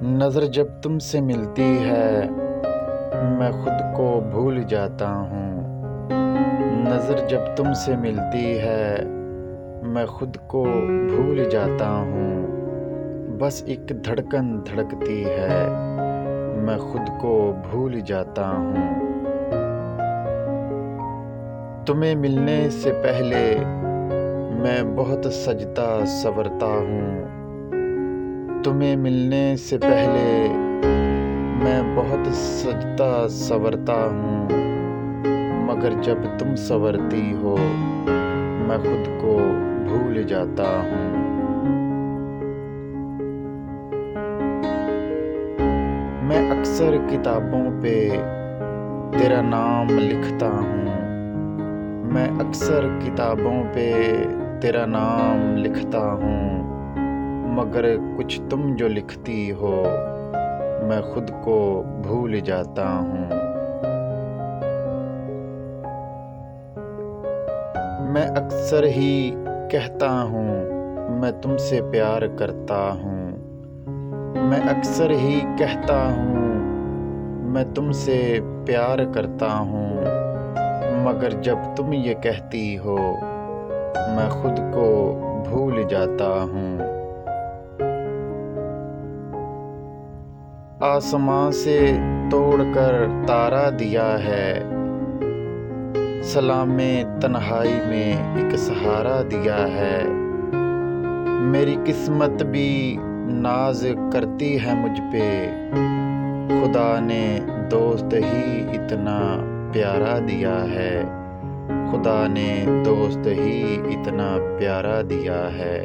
नज़र जब तुमसे मिलती है मैं खुद को भूल जाता हूँ। नज़र जब तुमसे मिलती है मैं खुद को भूल जाता हूँ। बस एक धड़कन धड़कती है मैं खुद को भूल जाता हूँ। तुम्हें मिलने से पहले मैं बहुत सजता संवरता हूँ। तुम्हें मिलने से पहले मैं बहुत सजता संवरता हूँ, मगर जब तुम संवरती हो मैं खुद को भूल जाता हूँ। मैं अक्सर किताबों पे तेरा नाम लिखता हूँ। मैं अक्सर किताबों पे तेरा नाम लिखता हूँ, मगर कुछ तुम जो लिखती हो मैं खुद को भूल जाता हूँ। मैं अक्सर ही कहता हूँ मैं तुमसे प्यार करता हूँ। मैं अक्सर ही कहता हूँ मैं तुमसे प्यार करता हूँ, मगर जब तुम ये कहती हो मैं खुद को भूल जाता हूँ। आसमां से तोड़कर तारा दिया है, सलामे तन्हाई में एक सहारा दिया है। मेरी किस्मत भी नाज करती है मुझ पे, खुदा ने दोस्त ही इतना प्यारा दिया है। खुदा ने दोस्त ही इतना प्यारा दिया है।